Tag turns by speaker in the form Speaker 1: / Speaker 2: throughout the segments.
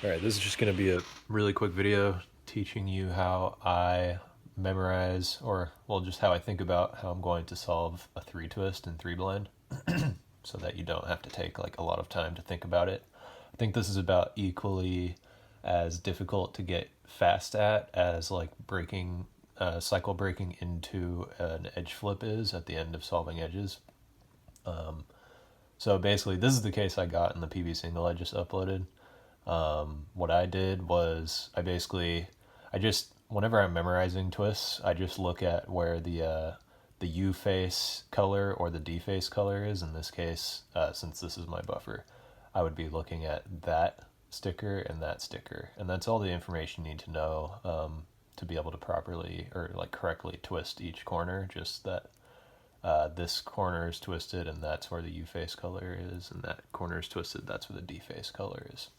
Speaker 1: All right, this is just going to be a really quick video teaching you how I memorize, or well, just how I think about how I'm going to solve a three twist in three blind so that you don't have to take like a lot of time to think about it. I think this is about equally as difficult to get fast at as like breaking, cycle breaking into an edge flip is at the end of solving edges. So basically, this is the case I got in the PB single I just uploaded. What I did was I just whenever I'm memorizing twists, I just look at where the U face color or the D face color is. In this case, since this is my buffer, I would be looking at that sticker, and that's all the information you need to know to be able to properly or like correctly twist each corner. Just that this corner is twisted, and that's where the U face color is, and that corner is twisted, that's where the D face color is.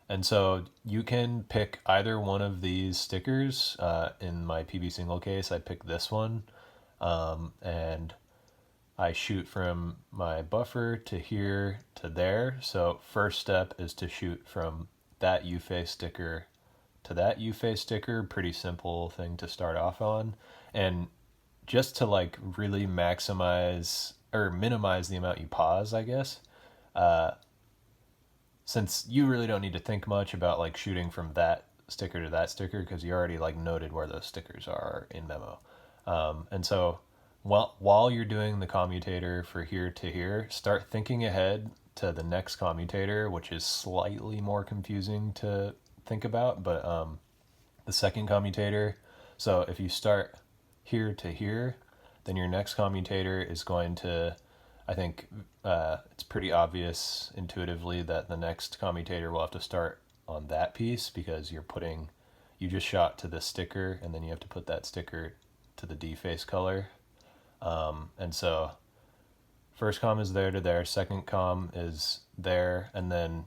Speaker 1: And so you can pick either one of these stickers. In my PB single case, I picked this one, and I shoot from my buffer to here to there. So first step is to shoot from that U-face sticker to that U-face sticker. Pretty simple thing to start off on. And just to like really maximize or minimize the amount you pause, I guess, since you really don't need to think much about like shooting from that sticker to that sticker because you already like noted where those stickers are in memo. And so while you're doing the commutator for here to here, start thinking ahead to the next commutator, which is slightly more confusing to think about, but the second commutator. So if you start here to here, then your next commutator is going to, I think it's pretty obvious intuitively that the next commutator will have to start on that piece because you just shot to the sticker and then you have to put that sticker to the D face color. And so first comm is there to there, second comm is there, and then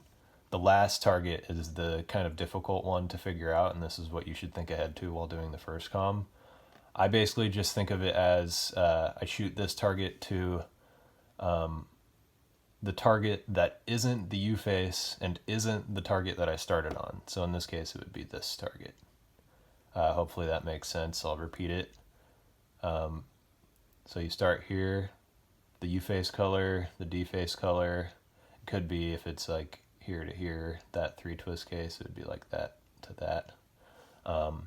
Speaker 1: the last target is the kind of difficult one to figure out, and this is what you should think ahead to while doing the first comm. I basically just think of it as I shoot this target to the target that isn't the U face and isn't the target that I started on. So in this case, it would be this target. Hopefully that makes sense. I'll repeat it. So you start here, the U face color, the D face color. It could be, if it's like here to here, that three twist case, it would be like that to that. But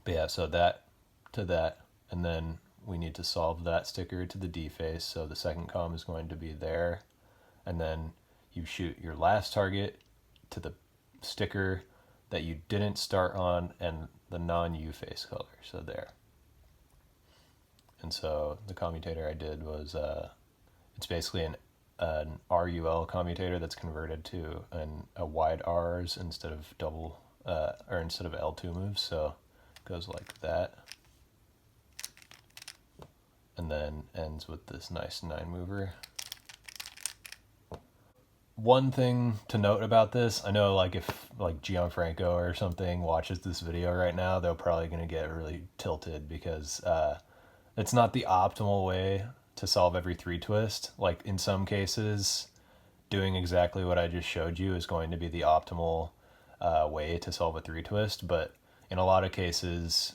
Speaker 1: yeah, so that to that, and then we need to solve that sticker to the D face. So the second comm is going to be there, and then you shoot your last target to the sticker that you didn't start on and the non-U face color, so there. And so the commutator I did was, it's basically an RUL commutator that's converted to a wide R's instead of instead of L2 moves, so it goes like that. And then ends with this nice 9 mover. One thing to note about this, I know like if like Gianfranco or something watches this video right now, they're probably going to get really tilted because it's not the optimal way to solve every three twist. Like in some cases, doing exactly what I just showed you is going to be the optimal way to solve a three twist, but in a lot of cases,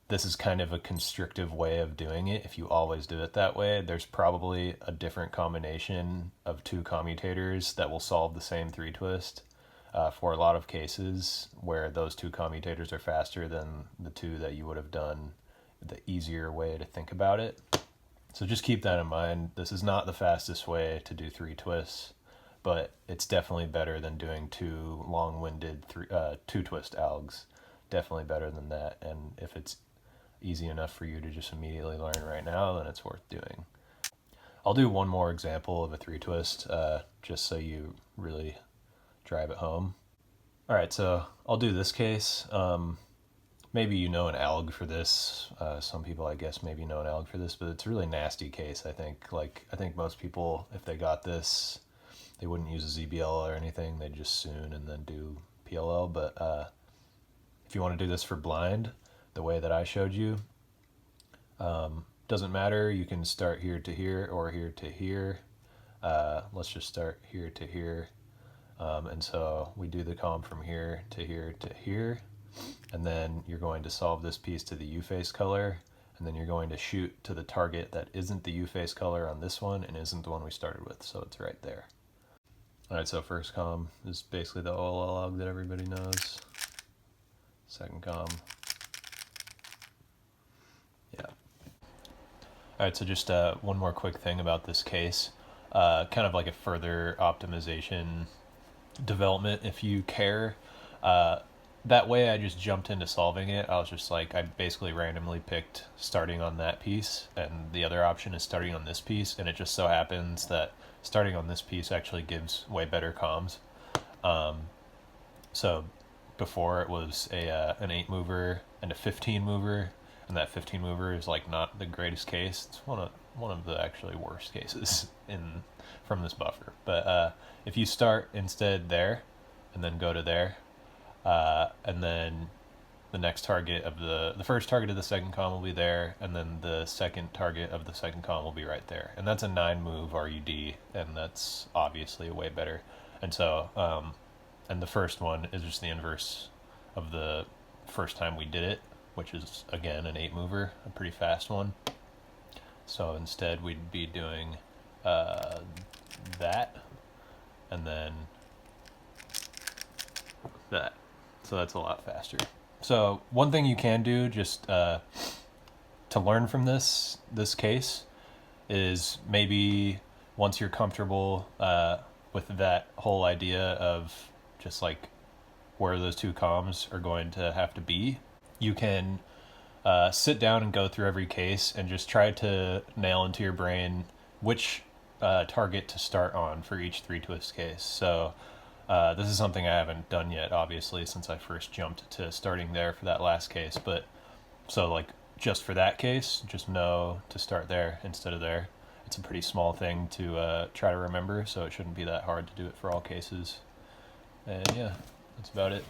Speaker 1: this is kind of a constrictive way of doing it. If you always do it that way, there's probably a different combination of two commutators that will solve the same three twist for a lot of cases where those two commutators are faster than the two that you would have done the easier way to think about it. So just keep that in mind. This is not the fastest way to do three twists, but it's definitely better than doing two long-winded two twist algs. Definitely better than that. And if it's easy enough for you to just immediately learn right now, then it's worth doing. I'll do one more example of a three twist just so you really drive it home. All right, so I'll do this case. Maybe you know an alg for this. Some people, I guess, maybe know an alg for this, but it's a really nasty case, I think. Like, I think most people, if they got this, they wouldn't use a ZBL or anything. They'd just soon and then do PLL. But if you want to do this for blind, the way that I showed you, doesn't matter. You can start here to here or here to here. Let's just start here to here. And so we do the comm from here to here to here, and then you're going to solve this piece to the U-face color, and then you're going to shoot to the target that isn't the U-face color on this one and isn't the one we started with, so it's right there. Alright, so first comm is basically the OLL log that everybody knows. Second comm. Yeah. Alright, so just one more quick thing about this case. Kind of like a further optimization development if you care. That way I just jumped into solving it. I was just like, I basically randomly picked starting on that piece, and the other option is starting on this piece, and it just so happens that starting on this piece actually gives way better comms. So before it was an 8 mover and a 15 mover, and that 15 mover is like not the greatest case. It's one of the actually worst cases from this buffer. But if you start instead there and then go to there, and then the next target of the first target of the second comm will be there, and then the second target of the second comm will be right there. And that's a 9 move RUD, and that's obviously way better. And so, and the first one is just the inverse of the first time we did it, which is again an 8 mover, a pretty fast one. So instead we'd be doing that, and then that. So that's a lot faster. So one thing you can do just to learn from this case is maybe once you're comfortable with that whole idea of just like where those two comms are going to have to be, you can sit down and go through every case and just try to nail into your brain which target to start on for each 3-twist case. So this is something I haven't done yet, obviously, since I first jumped to starting there for that last case. But so like just for that case, just know to start there instead of there. It's a pretty small thing to try to remember, so it shouldn't be that hard to do it for all cases. And yeah, that's about it.